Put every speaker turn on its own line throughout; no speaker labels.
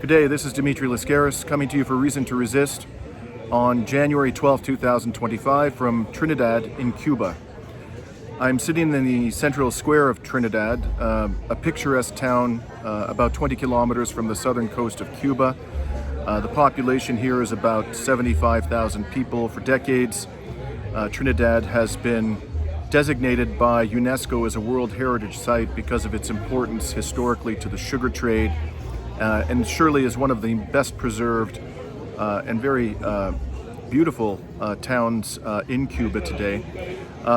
Good day, this is Dimitri Lascaris coming to you for Reason to Resist on January 12, 2025 from Trinidad in Cuba. I'm sitting in the central square of Trinidad, a picturesque town about 20 kilometers from the southern coast of Cuba. The population here is about 75,000 people. For decades, Trinidad has been designated by UNESCO as a World Heritage Site because of its importance historically to the sugar trade, and surely is one of the best preserved and very beautiful towns in Cuba today.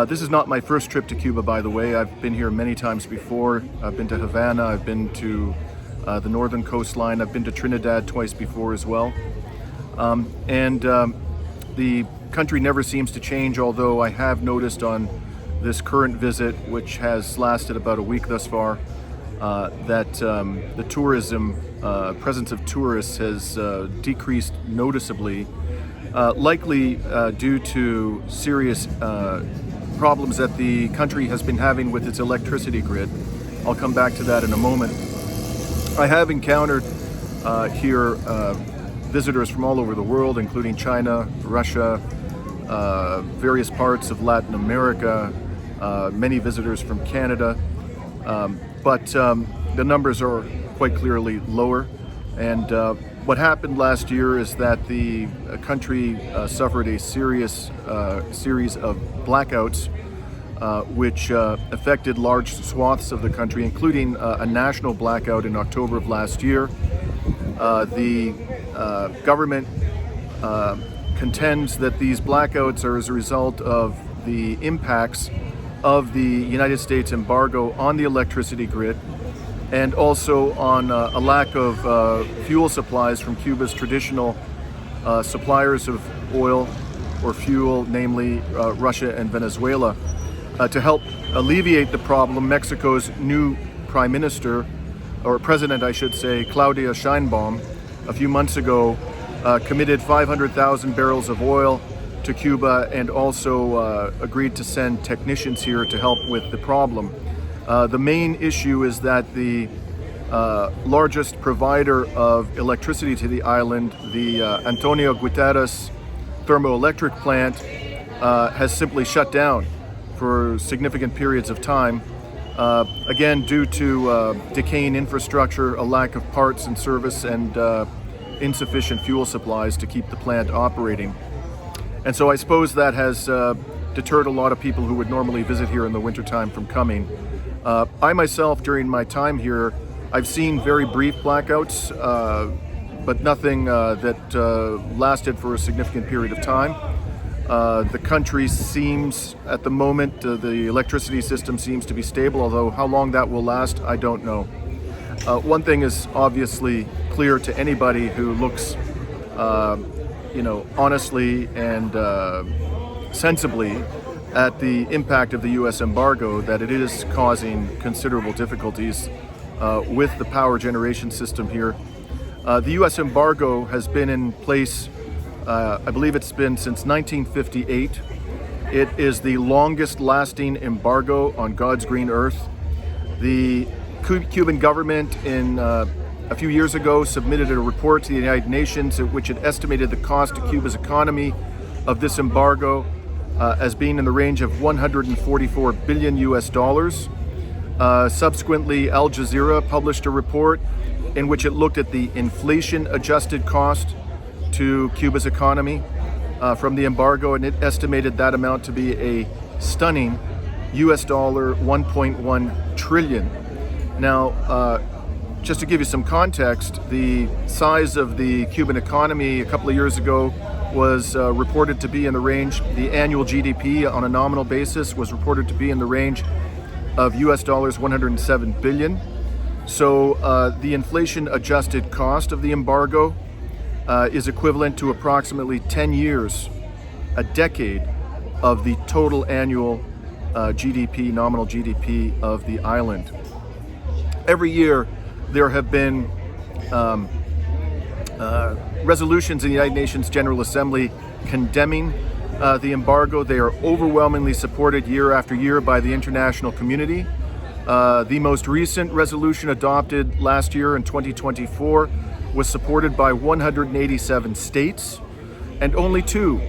This is not my first trip to Cuba, by the way. I've been here many times before. I've been to Havana, I've been to the northern coastline, I've been to Trinidad twice before as well. The country never seems to change, although I have noticed on this current visit, which has lasted about a week thus far, that the tourism, presence of tourists has decreased noticeably, likely due to serious problems that the country has been having with its electricity grid. I'll come back to that in a moment. I have encountered here visitors from all over the world, including China, Russia, various parts of Latin America, many visitors from Canada, but the numbers are quite clearly lower. And what happened last year is that the country suffered a serious series of blackouts, which affected large swaths of the country, including a national blackout in October of last year. The government contends that these blackouts are as a result of the impacts of the United States embargo on the electricity grid, and also on a lack of fuel supplies from Cuba's traditional suppliers of oil or fuel, namely Russia and Venezuela. To help alleviate the problem, Mexico's new prime minister, or president I should say, Claudia Sheinbaum, a few months ago committed 500,000 barrels of oil to Cuba, and also agreed to send technicians here to help with the problem. The main issue is that the largest provider of electricity to the island, the Antonio Guterres thermoelectric plant, has simply shut down for significant periods of time, again due to decaying infrastructure, a lack of parts and service, and insufficient fuel supplies to keep the plant operating. And so I suppose that has deterred a lot of people who would normally visit here in the wintertime from coming. I myself, during my time here, I've seen very brief blackouts, but nothing that lasted for a significant period of time. The country seems, at the moment, the electricity system seems to be stable, although how long that will last, I don't know. One thing is obviously clear to anybody who looks honestly and sensibly at the impact of the U.S. embargo, that it is causing considerable difficulties with the power generation system here. The U.S. embargo has been in place, I believe it's been since 1958. It is the longest lasting embargo on God's green earth. The Cuban government a few years ago submitted a report to the United Nations in which it estimated the cost to Cuba's economy of this embargo as being in the range of 144 billion US dollars. Subsequently, Al Jazeera published a report in which it looked at the inflation-adjusted cost to Cuba's economy from the embargo, and it estimated that amount to be a stunning US dollar 1.1 trillion. Now, just to give you some context, the size of the Cuban economy a couple of years ago was reported to be in the range, the annual GDP on a nominal basis was reported to be in the range of US dollars 107 billion. So the inflation-adjusted cost of the embargo is equivalent to approximately 10 years, a decade, of the total annual GDP, nominal GDP of the island. Every year, there have been resolutions in the United Nations General Assembly condemning the embargo. They are overwhelmingly supported year after year by the international community. The most recent resolution adopted last year in 2024 was supported by 187 states, and only 2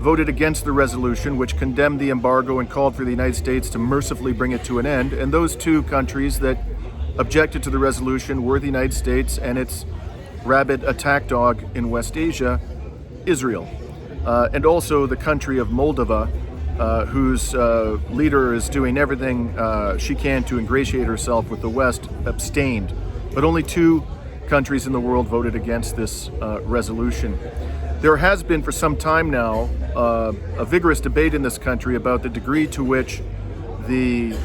voted against the resolution, which condemned the embargo and called for the United States to mercifully bring it to an end. And those 2 countries that objected to the resolution were the United States and its rabid attack dog in West Asia, Israel. And also the country of Moldova, whose leader is doing everything she can to ingratiate herself with the West, abstained. But only 2 countries in the world voted against this resolution. There has been for some time now a vigorous debate in this country about the degree to which the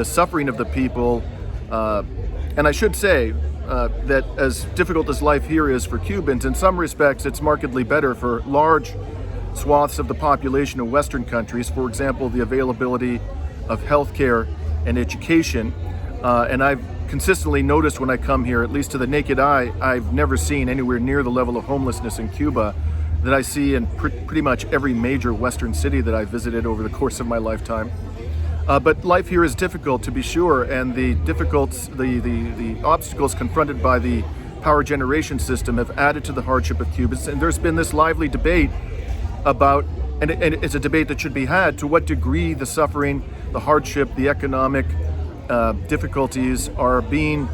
suffering of the people, and I should say that as difficult as life here is for Cubans, in some respects it's markedly better for large swaths of the population in Western countries. For example, the availability of healthcare and education. And I've consistently noticed when I come here, at least to the naked eye, I've never seen anywhere near the level of homelessness in Cuba that I see in pretty much every major Western city that I've visited over the course of my lifetime. But life here is difficult, to be sure, and the obstacles confronted by the power generation system have added to the hardship of Cubans. And there's been this lively debate about, and it's a debate that should be had, to what degree the suffering, the hardship, the economic difficulties are being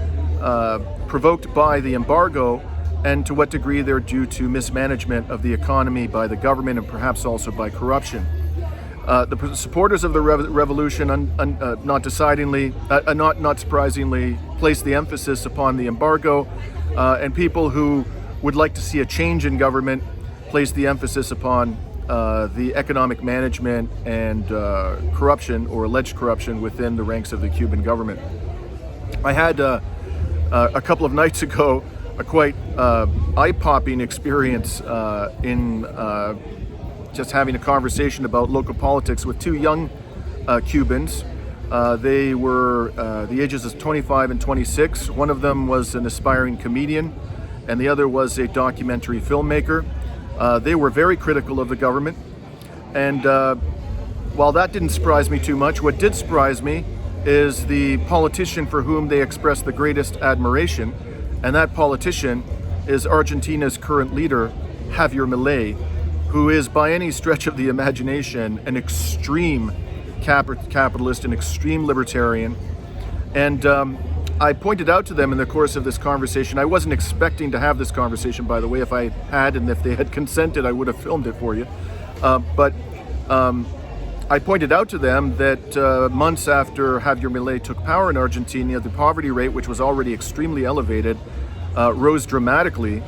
provoked by the embargo, and to what degree they're due to mismanagement of the economy by the government and perhaps also by corruption. The supporters of the revolution, not surprisingly, placed the emphasis upon the embargo, and people who would like to see a change in government placed the emphasis upon the economic management and corruption or alleged corruption within the ranks of the Cuban government. I had a couple of nights ago a quite eye-popping experience in just having a conversation about local politics with 2 young Cubans. They were the ages of 25 and 26. One of them was an aspiring comedian, and the other was a documentary filmmaker. They were very critical of the government, and while that didn't surprise me too much, what did surprise me is the politician for whom they expressed the greatest admiration, and that politician is Argentina's current leader, Javier Milei, who is by any stretch of the imagination an extreme capitalist, an extreme libertarian. And I pointed out to them in the course of this conversation, I wasn't expecting to have this conversation, by the way. If I had, and if they had consented, I would have filmed it for you. But I pointed out to them that months after Javier Milei took power in Argentina, the poverty rate, which was already extremely elevated, rose dramatically.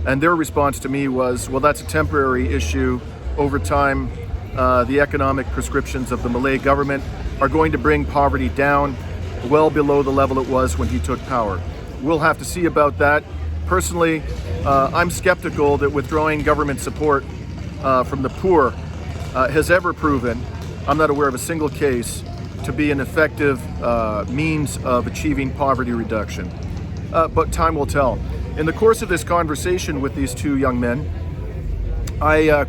And their response to me was, well, that's a temporary issue. Over time, the economic prescriptions of the Milei government are going to bring poverty down well below the level it was when he took power. We'll have to see about that. Personally, I'm skeptical that withdrawing government support from the poor has ever proven, I'm not aware of a single case, to be an effective means of achieving poverty reduction. But time will tell. In the course of this conversation with these 2 young men, I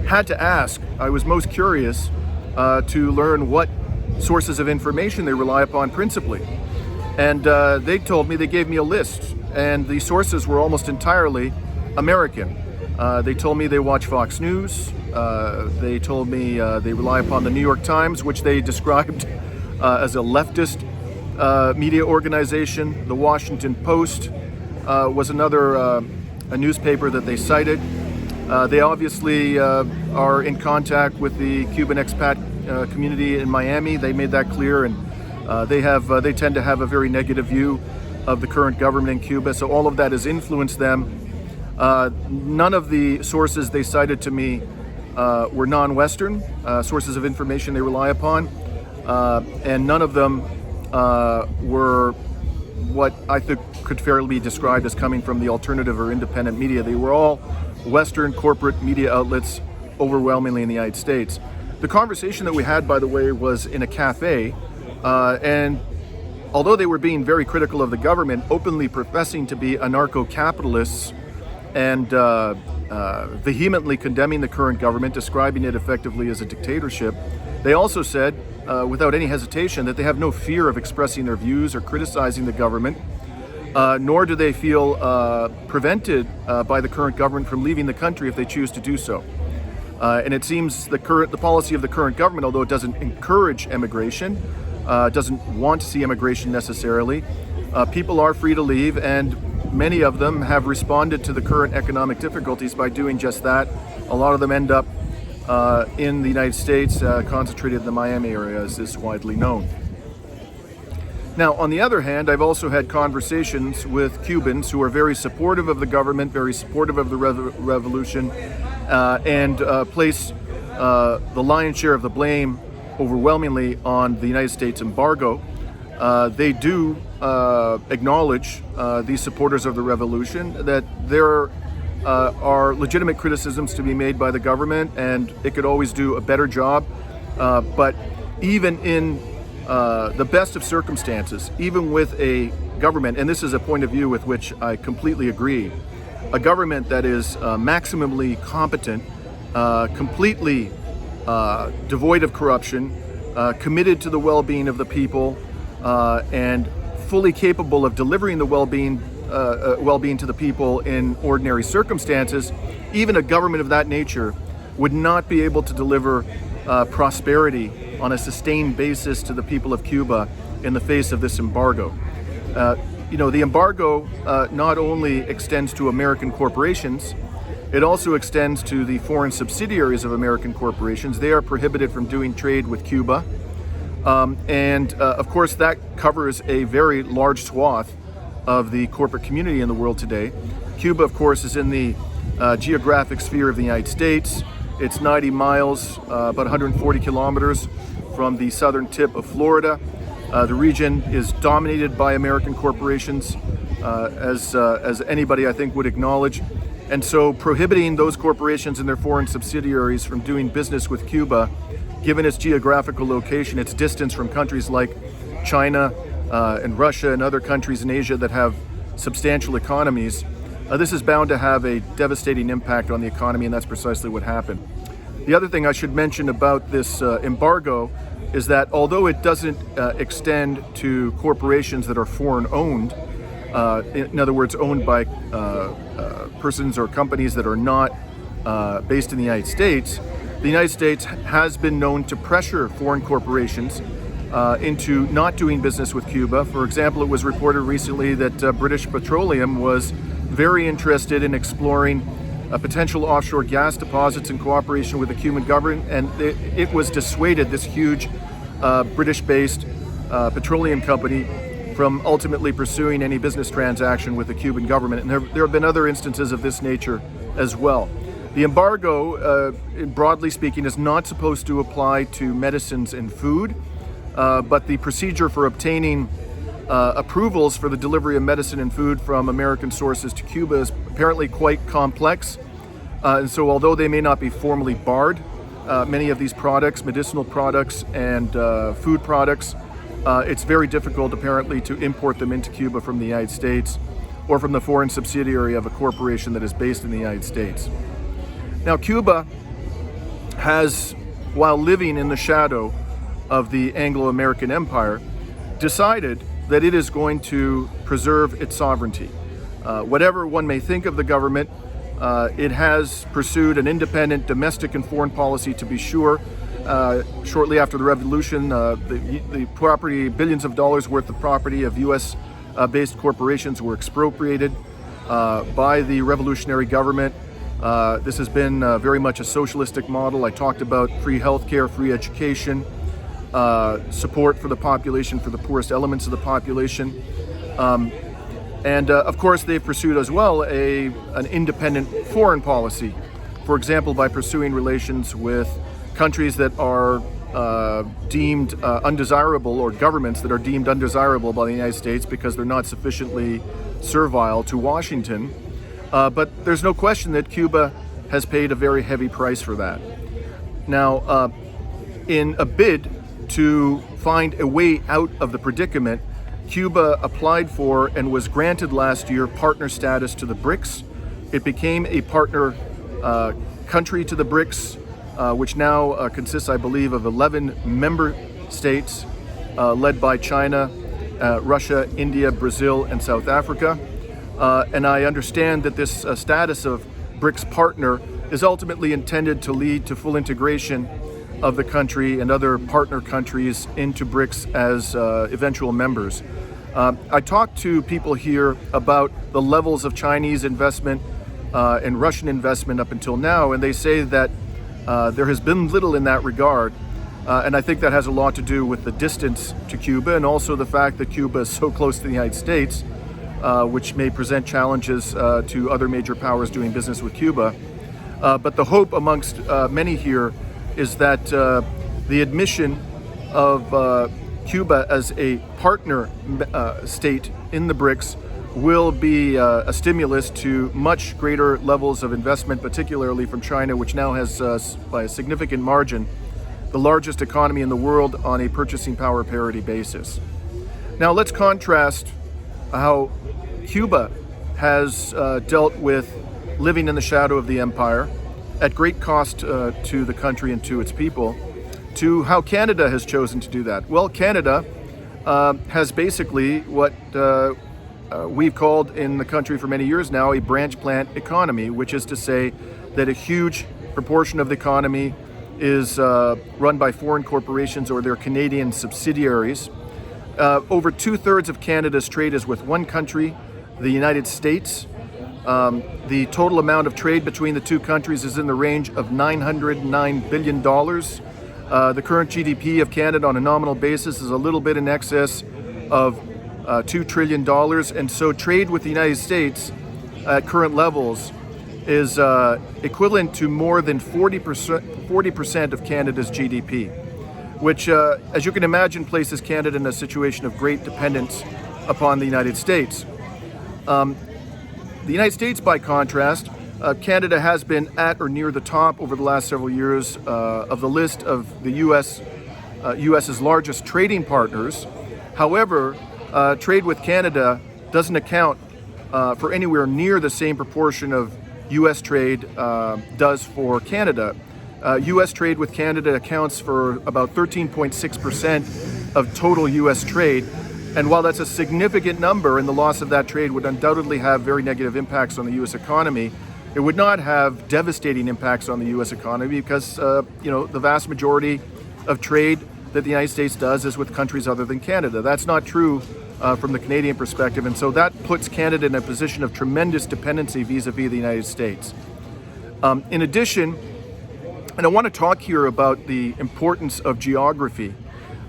had to ask, I was most curious to learn what sources of information they rely upon principally. And they told me, they gave me a list, and the sources were almost entirely American. They told me they watch Fox News. They told me they rely upon the New York Times, which they described as a leftist media organization. The Washington Post was another a newspaper that they cited. They obviously are in contact with the Cuban expat community in Miami. They made that clear, and they tend to have a very negative view of the current government in Cuba. So all of that has influenced them. None of the sources they cited to me were non-Western sources of information they rely upon, and none of them were what I think could fairly be described as coming from the alternative or independent media. They were all Western corporate media outlets, overwhelmingly in the United States. The conversation that we had, by the way, was in a cafe, and although they were being very critical of the government, openly professing to be anarcho-capitalists and vehemently condemning the current government, describing it effectively as a dictatorship, they also said, without any hesitation, that they have no fear of expressing their views or criticizing the government, nor do they feel prevented by the current government from leaving the country if they choose to do so. And it seems the policy of the current government, although it doesn't encourage emigration, doesn't want to see immigration necessarily, people are free to leave, and many of them have responded to the current economic difficulties by doing just that. A lot of them end up in the United States, concentrated in the Miami area, as is widely known. Now, on the other hand, I've also had conversations with Cubans who are very supportive of the government, very supportive of the revolution, and place the lion's share of the blame overwhelmingly on the United States embargo. They do acknowledge, these supporters of the revolution, that there are legitimate criticisms to be made by the government, and it could always do a better job. But even in the best of circumstances, even with a government, and this is a point of view with which I completely agree, a government that is maximally competent, completely devoid of corruption, committed to the well-being of the people, and fully capable of delivering the well-being to the people in ordinary circumstances, even a government of that nature would not be able to deliver prosperity on a sustained basis to the people of Cuba in the face of this embargo. The embargo not only extends to American corporations, it also extends to the foreign subsidiaries of American corporations. They are prohibited from doing trade with Cuba. Of course, that covers a very large swath of the corporate community in the world today. Cuba, of course, is in the geographic sphere of the United States. It's 90 miles, about 140 kilometers from the southern tip of Florida. The region is dominated by American corporations, as anybody I think would acknowledge. And so prohibiting those corporations and their foreign subsidiaries from doing business with Cuba, given its geographical location, its distance from countries like China and Russia and other countries in Asia that have substantial economies, this is bound to have a devastating impact on the economy, and that's precisely what happened. The other thing I should mention about this embargo is that although it doesn't extend to corporations that are foreign-owned, in other words, owned by persons or companies that are not based in the United States has been known to pressure foreign corporations into not doing business with Cuba. For example, it was reported recently that British Petroleum was very interested in exploring potential offshore gas deposits in cooperation with the Cuban government, and it was dissuaded, this huge British-based petroleum company, from ultimately pursuing any business transaction with the Cuban government. And there have been other instances of this nature as well. The embargo, broadly speaking, is not supposed to apply to medicines and food, but the procedure for obtaining approvals for the delivery of medicine and food from American sources to Cuba is apparently quite complex. And so although they may not be formally barred, many of these products, medicinal products and food products, it's very difficult apparently to import them into Cuba from the United States or from the foreign subsidiary of a corporation that is based in the United States. Now, Cuba has, while living in the shadow of the Anglo-American Empire, decided that it is going to preserve its sovereignty. Whatever one may think of the government, it has pursued an independent domestic and foreign policy, to be sure. Shortly after the revolution, the property, billions of dollars worth of property of US-based corporations were expropriated by the revolutionary government. This has been very much a socialistic model. I talked about free healthcare, free education, support for the population, for the poorest elements of the population. Of course, they've pursued as well an independent foreign policy, for example, by pursuing relations with countries that are deemed undesirable, or governments that are deemed undesirable by the United States because they're not sufficiently servile to Washington. But there's no question that Cuba has paid a very heavy price for that. Now, in a bid to find a way out of the predicament, Cuba applied for and was granted last year partner status to the BRICS. It became a partner country to the BRICS, which now consists, I believe, of 11 member states led by China, Russia, India, Brazil, and South Africa. And I understand that this status of BRICS partner is ultimately intended to lead to full integration of the country and other partner countries into BRICS as eventual members. I talked to people here about the levels of Chinese investment and Russian investment up until now, and they say that there has been little in that regard. And I think that has a lot to do with the distance to Cuba and also the fact that Cuba is so close to the United States, which may present challenges to other major powers doing business with Cuba. But the hope amongst many here is that the admission of Cuba as a partner state in the BRICS will be a stimulus to much greater levels of investment, particularly from China, which now has, by a significant margin, the largest economy in the world on a purchasing power parity basis. Now let's contrast how Cuba has dealt with living in the shadow of the empire at great cost to the country and to its people, to how Canada has chosen to do that. Well, Canada has basically what we've called in the country for many years now a branch plant economy, which is to say that a huge proportion of the economy is run by foreign corporations or their Canadian subsidiaries. Over 2/3 of Canada's trade is with one country, the United States. The total amount of trade between the two countries is in the range of $909 billion. The current GDP of Canada on a nominal basis is a little bit in excess of $2 trillion. And so trade with the United States at current levels is equivalent to more than 40% of Canada's GDP, which, as you can imagine, places Canada in a situation of great dependence upon the United States. The United States, by contrast, Canada has been at or near the top over the last several years of the list of the US's largest trading partners. However, trade with Canada doesn't account for anywhere near the same proportion of U.S. trade does for Canada. U.S. trade with Canada accounts for about 13.6% of total U.S. trade. And while that's a significant number and the loss of that trade would undoubtedly have very negative impacts on the U.S. economy, it would not have devastating impacts on the U.S. economy because, the vast majority of trade that the United States does is with countries other than Canada. That's not true from the Canadian perspective, and so that puts Canada in a position of tremendous dependency vis-a-vis the United States. In addition, and I want to talk here about the importance of geography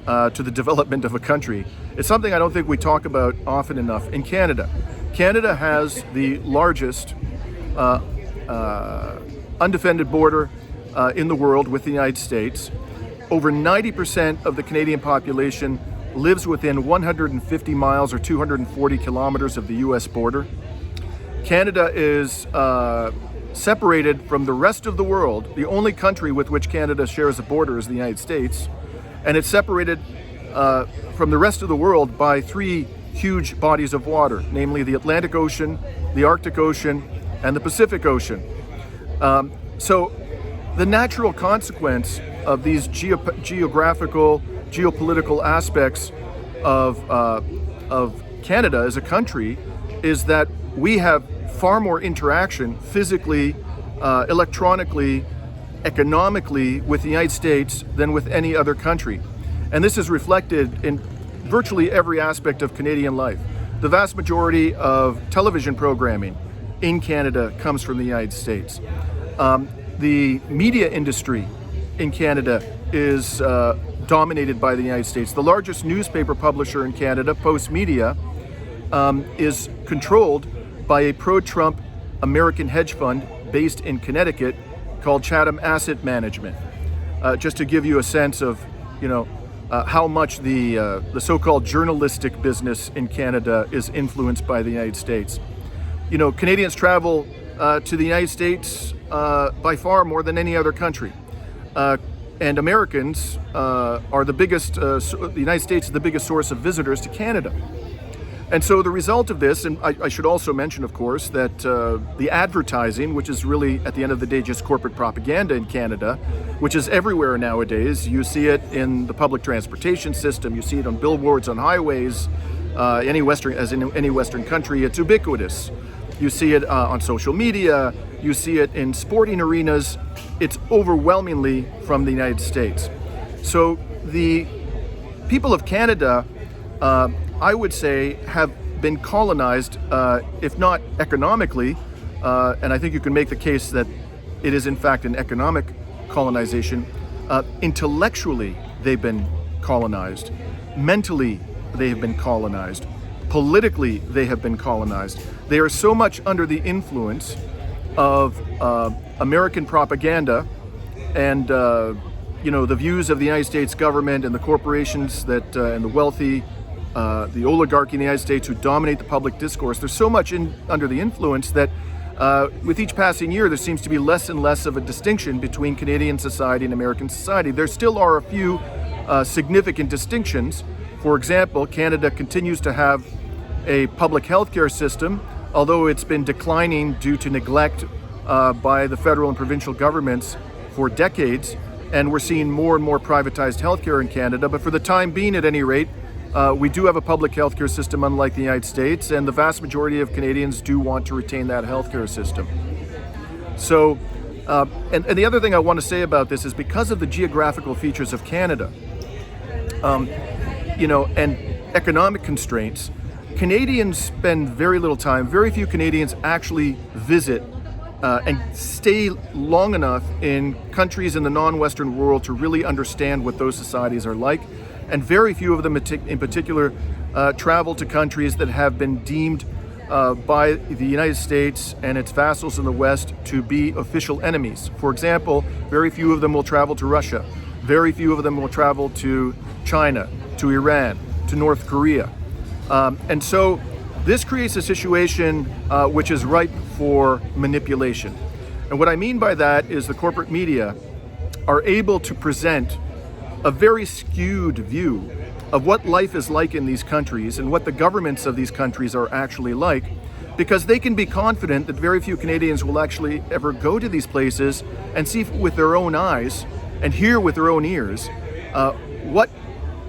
to the development of a country. It's something I don't think we talk about often enough. In Canada, Canada has the largest undefended border in the world with the United States. Over 90% of the Canadian population lives within 150 miles or 240 kilometers of the U.S. border. Canada is separated from the rest of the world. The only country with which Canada shares a border is the United States, and it's separated from the rest of the world by three huge bodies of water, namely the Atlantic Ocean, the Arctic Ocean, and the Pacific Ocean. So the natural consequence of these geographical, geopolitical aspects of Canada as a country is that we have far more interaction physically, electronically, economically with the United States than with any other country. And this is reflected in virtually every aspect of Canadian life. The vast majority of television programming in Canada comes from the United States. The media industry in Canada is dominated by the United States. The largest newspaper publisher in Canada, Post Media, is controlled by a pro-Trump American hedge fund based in Connecticut called Chatham Asset Management. Just to give you a sense of, how much the so-called journalistic business in Canada is influenced by the United States. Canadians travel to the United States by far more than any other country. And Americans are the biggest, the United States is the biggest source of visitors to Canada. And so the result of this, and I should also mention, of course, that the advertising, which is really, at the end of the day, just corporate propaganda in Canada, which is everywhere nowadays. You see it in the public transportation system, you see it on billboards on highways, any Western country, it's ubiquitous. You see it on social media, you see it in sporting arenas. It's overwhelmingly from the United States. So the people of Canada, I would say, have been colonized, if not economically, and I think you can make the case that it is in fact an economic colonization. Intellectually, they've been colonized. Mentally, they have been colonized. Politically, they have been colonized. They are so much under the influence of American propaganda and the views of the United States government and the corporations that and the wealthy, the oligarchy in the United States who dominate the public discourse. They're so much under the influence that with each passing year, there seems to be less and less of a distinction between Canadian society and American society. There still are a few significant distinctions. For example, Canada continues to have a public health care system, although it's been declining due to neglect by the federal and provincial governments for decades. And we're seeing more and more privatized healthcare in Canada. But for the time being, at any rate, we do have a public healthcare system unlike the United States, and the vast majority of Canadians do want to retain that healthcare system. So, and the other thing I want to say about this is because of the geographical features of Canada, and economic constraints, Canadians spend very little time. Very few Canadians actually visit and stay long enough in countries in the non-Western world to really understand what those societies are like. And very few of them in particular travel to countries that have been deemed by the United States and its vassals in the West to be official enemies. For example, very few of them will travel to Russia. Very few of them will travel to China, to Iran, to North Korea. And so this creates a situation which is ripe for manipulation. And what I mean by that is the corporate media are able to present a very skewed view of what life is like in these countries and what the governments of these countries are actually like, because they can be confident that very few Canadians will actually ever go to these places and see with their own eyes and hear with their own ears what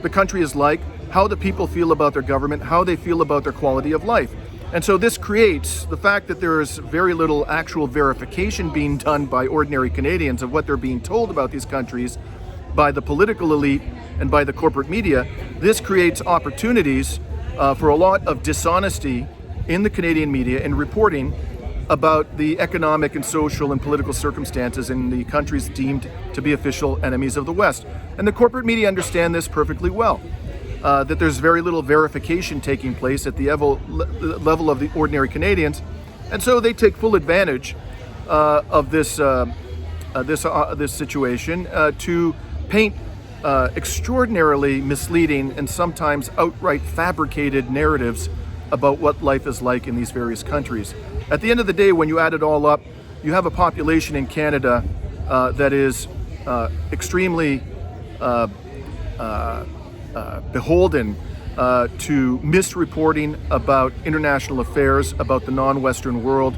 the country is like, how the people feel about their government, how they feel about their quality of life. And so this creates the fact that there is very little actual verification being done by ordinary Canadians of what they're being told about these countries by the political elite and by the corporate media. This creates opportunities for a lot of dishonesty in the Canadian media in reporting about the economic and social and political circumstances in the countries deemed to be official enemies of the West. And the corporate media understand this perfectly well, that there's very little verification taking place at the level of the ordinary Canadians. And so they take full advantage of this situation to paint extraordinarily misleading and sometimes outright fabricated narratives about what life is like in these various countries. At the end of the day, when you add it all up, you have a population in Canada that is extremely beholden to misreporting about international affairs, about the non-Western world,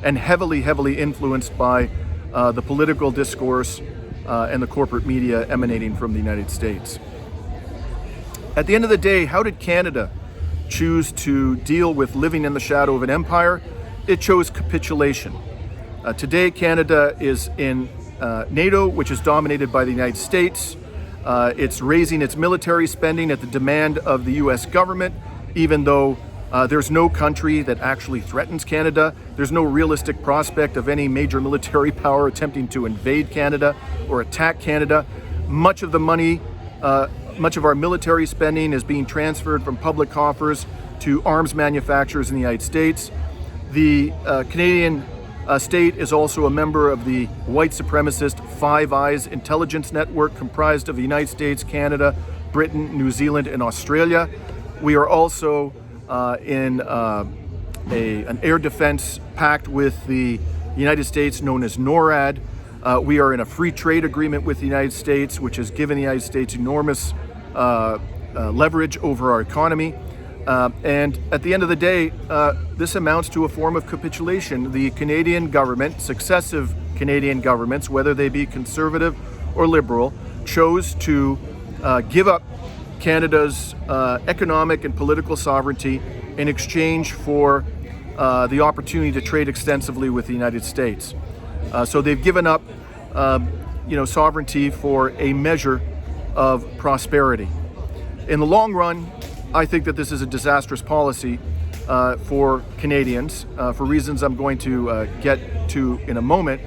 and heavily influenced by the political discourse and the corporate media emanating from the United States. At the end of the day, how did Canada choose to deal with living in the shadow of an empire? It chose capitulation. Today, Canada is in NATO, which is dominated by the United States. It's raising its military spending at the demand of the US government, even though there's no country that actually threatens Canada. There's no realistic prospect of any major military power attempting to invade Canada or attack Canada. Much of the money, much of our military spending is being transferred from public coffers to arms manufacturers in the United States. The Canadian state is also a member of the white supremacist Five Eyes intelligence network comprised of the United States, Canada, Britain, New Zealand, and Australia. We are also in an air defense pact with the United States known as NORAD. We are in a free trade agreement with the United States, which has given the United States enormous leverage over our economy. And at the end of the day, this amounts to a form of capitulation. The Canadian government, successive Canadian governments, whether they be conservative or liberal, chose to give up Canada's economic and political sovereignty in exchange for the opportunity to trade extensively with the United States. So they've given up, sovereignty for a measure of prosperity. In the long run, I think that this is a disastrous policy for Canadians, for reasons I'm going to get to in a moment.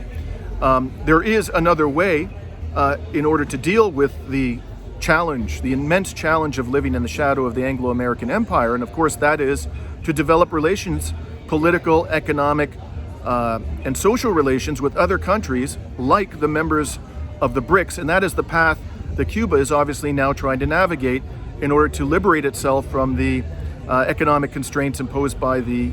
There is another way in order to deal with the challenge, the immense challenge of living in the shadow of the Anglo-American Empire, and of course that is to develop relations, political, economic, and social relations with other countries like the members of the BRICS, and that is the path that Cuba is obviously now trying to navigate in order to liberate itself from the economic constraints imposed by the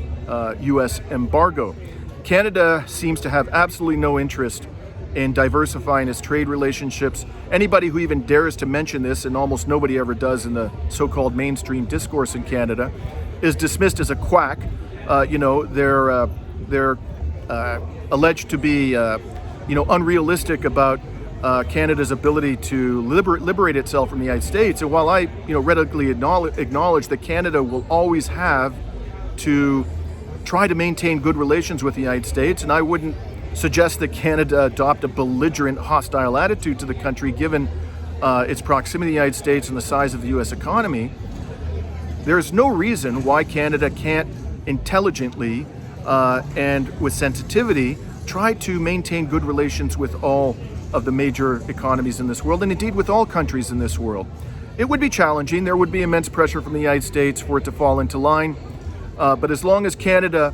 U.S. embargo. Canada seems to have absolutely no interest in diversifying its trade relationships. Anybody who even dares to mention this, and almost nobody ever does in the so-called mainstream discourse in Canada, is dismissed as a quack. They're alleged to be, unrealistic about Canada's ability to liberate itself from the United States. And while I, readily acknowledge that Canada will always have to try to maintain good relations with the United States, and I wouldn't suggest that Canada adopt a belligerent, hostile attitude to the country given its proximity to the United States and the size of the U.S. economy, there's no reason why Canada can't intelligently and with sensitivity try to maintain good relations with all of the major economies in this world, and indeed with all countries in this world. It would be challenging. There would be immense pressure from the United States for it to fall into line. But as long as Canada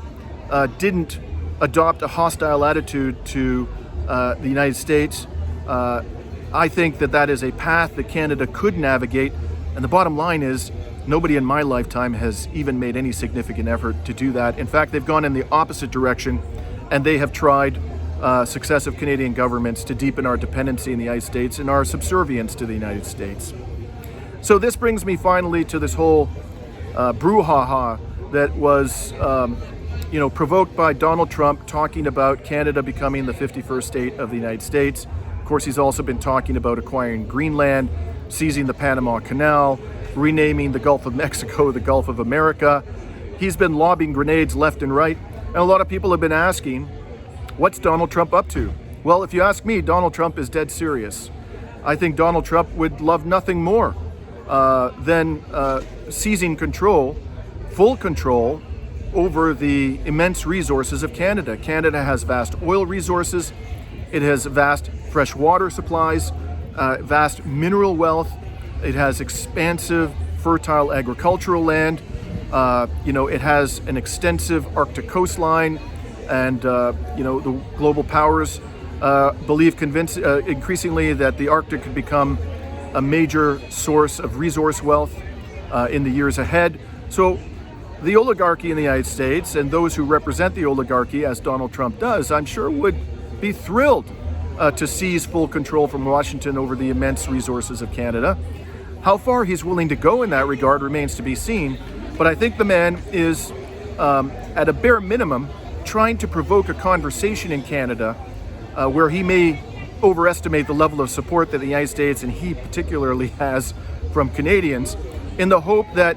didn't adopt a hostile attitude to the United States, I think that is a path that Canada could navigate. And the bottom line is, nobody in my lifetime has even made any significant effort to do that. In fact, they've gone in the opposite direction, and they have tried successive Canadian governments to deepen our dependency in the United States and our subservience to the United States. So this brings me finally to this whole brouhaha that was provoked by Donald Trump talking about Canada becoming the 51st state of the United States. Of course, he's also been talking about acquiring Greenland, seizing the Panama Canal, renaming the Gulf of Mexico the Gulf of America. He's been lobbing grenades left and right, and a lot of people have been asking, what's Donald Trump up to? Well, if you ask me, Donald Trump is dead serious. I think Donald Trump would love nothing more than seizing control, full control, over the immense resources of Canada. Canada has vast oil resources, it has vast fresh water supplies, vast mineral wealth, it has expansive, fertile agricultural land, it has an extensive Arctic coastline, and the global powers believe increasingly that the Arctic could become a major source of resource wealth in the years ahead. So the oligarchy in the United States, and those who represent the oligarchy, as Donald Trump does, I'm sure would be thrilled to seize full control from Washington over the immense resources of Canada. How far he's willing to go in that regard remains to be seen, but I think the man is, at a bare minimum, trying to provoke a conversation in Canada where he may overestimate the level of support that the United States, and he particularly, has from Canadians, in the hope that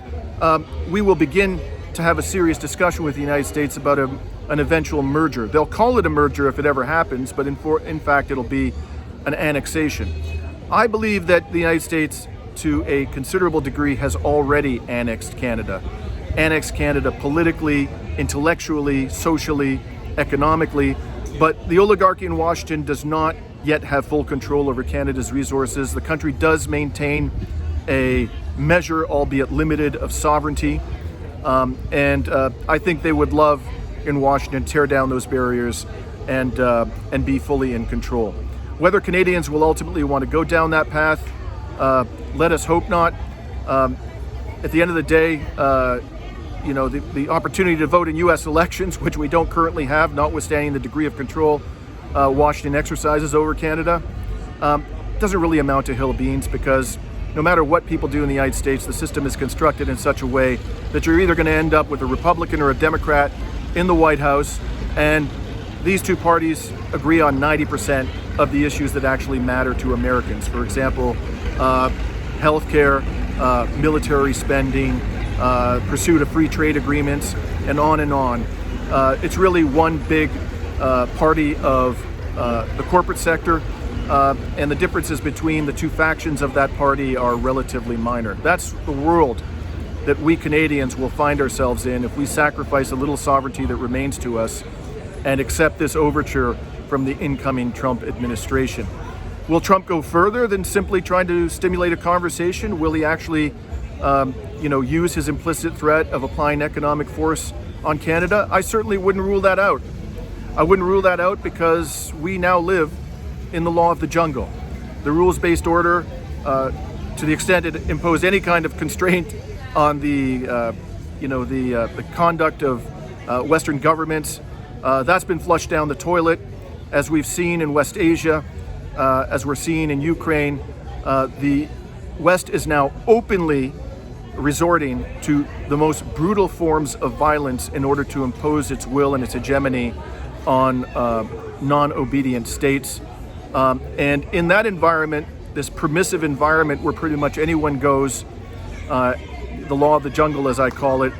we will begin to have a serious discussion with the United States about an eventual merger. They'll call it a merger if it ever happens, but in fact it'll be an annexation. I believe that the United States, to a considerable degree, has already annexed Canada politically, intellectually, socially, economically, but the oligarchy in Washington does not yet have full control over Canada's resources. The country does maintain a measure, albeit limited, of sovereignty, and I think they would love in Washington tear down those barriers and be fully in control. Whether Canadians will ultimately want to go down that path, let us hope not. At the end of the day, the opportunity to vote in U.S. elections, which we don't currently have, notwithstanding the degree of control Washington exercises over Canada, doesn't really amount to a hill of beans, because no matter what people do in the United States, the system is constructed in such a way that you're either going to end up with a Republican or a Democrat in the White House, and these two parties agree on 90% of the issues that actually matter to Americans. For example, healthcare, military spending, pursuit of free trade agreements, and on and on. It's really one big party of the corporate sector, and the differences between the two factions of that party are relatively minor. That's the world that we Canadians will find ourselves in if we sacrifice a little sovereignty that remains to us and accept this overture from the incoming Trump administration. Will Trump go further than simply trying to stimulate a conversation? Will he actually use his implicit threat of applying economic force on Canada? I certainly wouldn't rule that out. I wouldn't rule that out because we now live in the law of the jungle. The rules-based order, to the extent it imposed any kind of constraint on the conduct of Western governments, that's been flushed down the toilet, as we've seen in West Asia, as we're seeing in Ukraine. The West is now openly resorting to the most brutal forms of violence in order to impose its will and its hegemony on non-obedient states. And in that environment, this permissive environment where pretty much anyone goes, the law of the jungle, as I call it,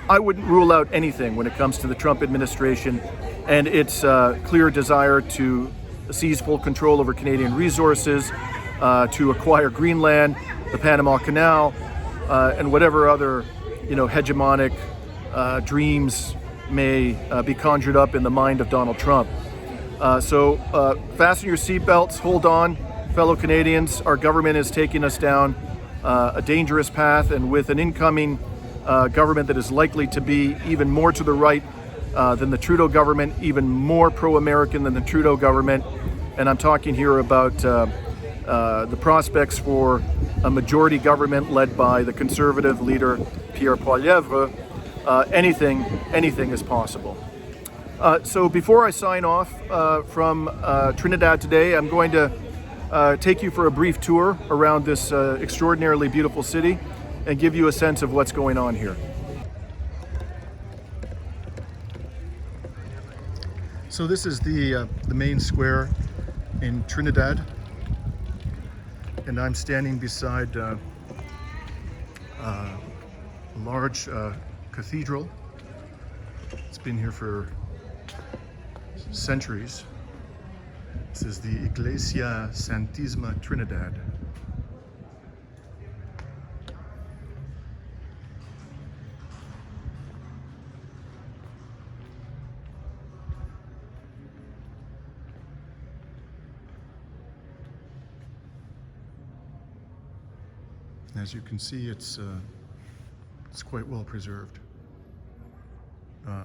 I wouldn't rule out anything when it comes to the Trump administration and its clear desire to seize full control over Canadian resources, to acquire Greenland, the Panama Canal, and whatever other, hegemonic dreams may be conjured up in the mind of Donald Trump. So fasten your seatbelts, hold on, fellow Canadians. Our government is taking us down a dangerous path, and with an incoming government that is likely to be even more to the right than the Trudeau government, even more pro-American than the Trudeau government. And I'm talking here about the prospects for a majority government led by the Conservative leader Pierre Poilievre. Anything is possible. So before I sign off from Trinidad today, I'm going to take you for a brief tour around this extraordinarily beautiful city and give you a sense of what's going on here. So this is the main square in Trinidad, and I'm standing beside a large cathedral. It's been here for centuries. This is the Iglesia Santísima Trinidad. As you can see, it's quite well preserved.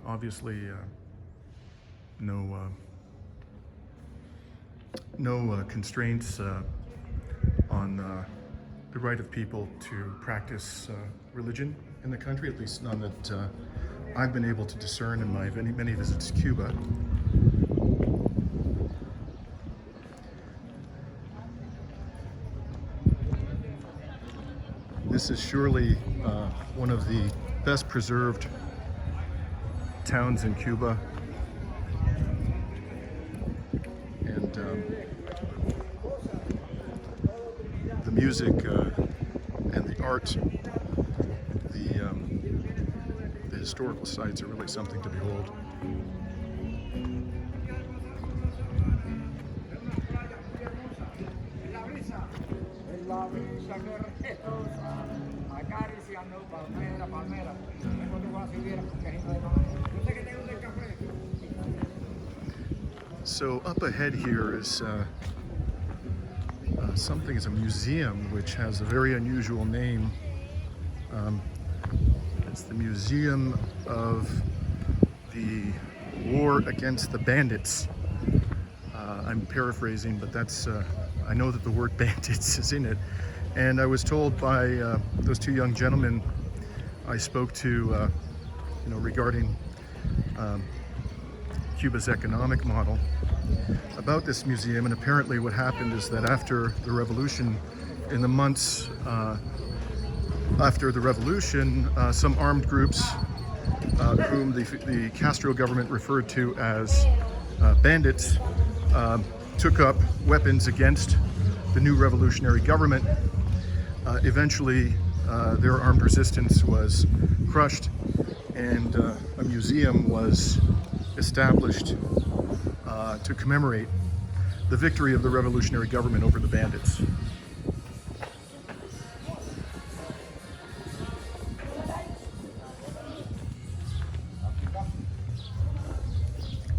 Obviously, no constraints on the right of people to practice religion in the country, at least none that I've been able to discern in my many visits to Cuba. This is surely one of the best preserved towns in Cuba. And the music and the art, the historical sites are really something to behold. So up ahead here is something, is a museum which has a very unusual name. It's the Museum of the War Against the Bandits. I'm paraphrasing, but that's I know that the word bandits is in it. And I was told by those two young gentlemen I spoke to, regarding Cuba's economic model, about this museum. And apparently what happened is that after the revolution, in the months after the revolution, some armed groups whom the Castro government referred to as bandits took up weapons against the new revolutionary government, eventually their armed resistance was crushed, and a museum was established to commemorate the victory of the revolutionary government over the bandits.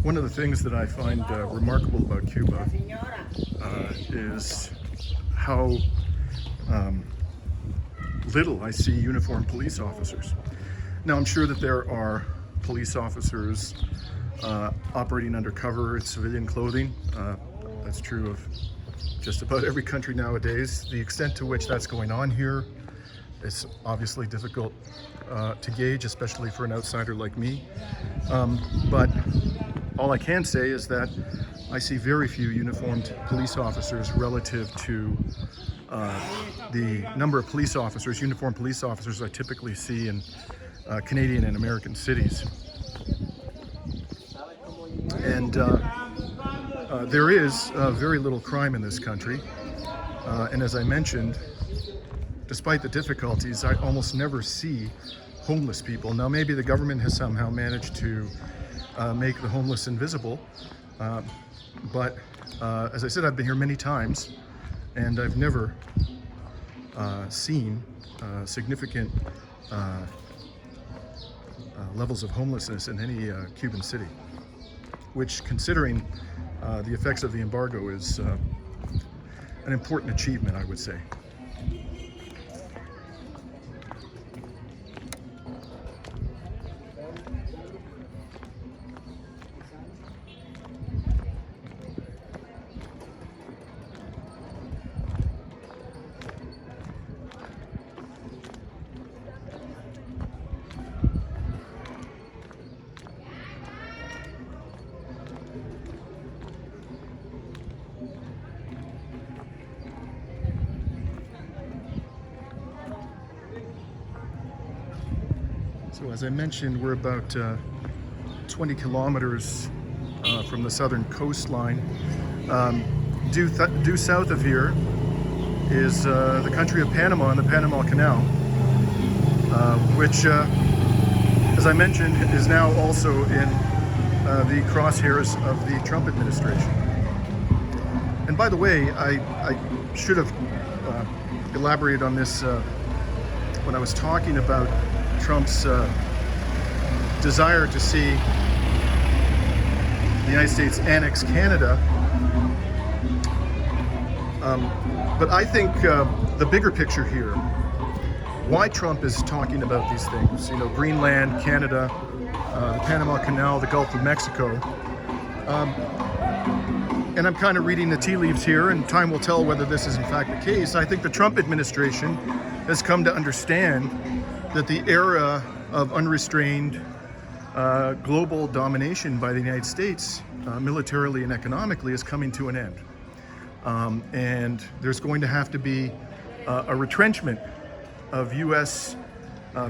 One of the things that I find remarkable about Cuba is how little I see uniformed police officers. Now, I'm sure that there are police officers operating undercover in civilian clothing. That's true of just about every country nowadays. The extent to which that's going on here is obviously difficult to gauge, especially for an outsider like me. But all I can say is that I see very few uniformed police officers relative to the number of police officers, uniformed police officers I typically see in Canadian and American cities. And there is very little crime in this country. And as I mentioned, despite the difficulties, I almost never see homeless people. Now, maybe the government has somehow managed to make the homeless invisible. But as I said, I've been here many times, and I've never seen significant levels of homelessness in any Cuban city, which, considering the effects of the embargo, is an important achievement, I would say. So as I mentioned, we're about 20 kilometers from the southern coastline. Due south of here is the country of Panama and the Panama Canal, which, as I mentioned, is now also in the crosshairs of the Trump administration. And by the way, I should have elaborated on this when I was talking about Trump's desire to see the United States annex Canada. But I think the bigger picture here, why Trump is talking about these things, you know, Greenland, Canada, the Panama Canal, the Gulf of Mexico, and I'm kind of reading the tea leaves here, and time will tell whether this is in fact the case. I think the Trump administration has come to understand that the era of unrestrained global domination by the United States, militarily and economically, is coming to an end. And there's going to have to be a retrenchment of U.S.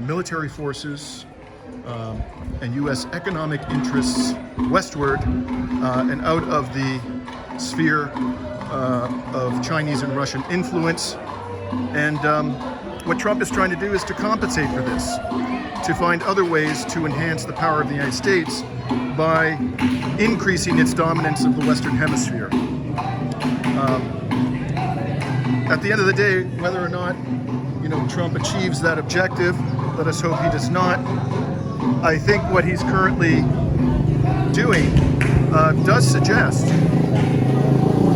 Military forces and U.S. economic interests westward and out of the sphere of Chinese and Russian influence. And what Trump is trying to do is to compensate for this, to find other ways to enhance the power of the United States by increasing its dominance of the Western Hemisphere. At the end of the day, whether or not, you know, Trump achieves that objective, let us hope he does not. I think what he's currently doing does suggest,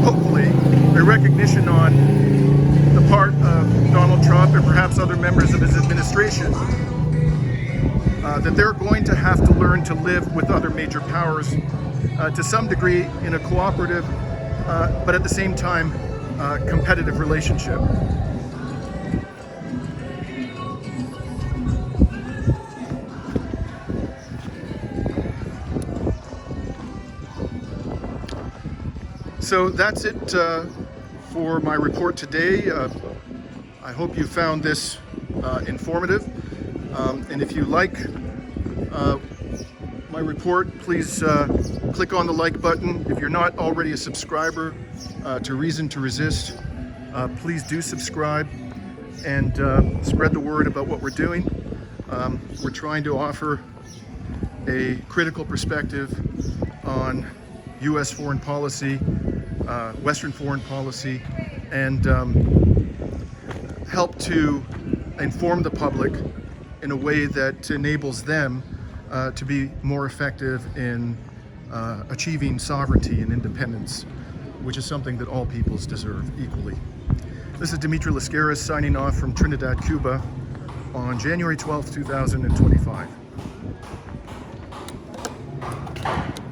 hopefully, a recognition on the part of Donald Trump and perhaps other members of his administration that they're going to have to learn to live with other major powers to some degree in a cooperative, but at the same time, competitive relationship. So that's it for my report today. I hope you found this informative. And if you like my report, please click on the like button. If you're not already a subscriber to Reason to Resist, please do subscribe. and spread the word about what we're doing. We're trying to offer a critical perspective on U.S. foreign policy, Western foreign policy, and help to inform the public in a way that enables them to be more effective in achieving sovereignty and independence, which is something that all peoples deserve equally. This is Dimitri Lascaris signing off from Trinidad, Cuba on January 12th, 2025.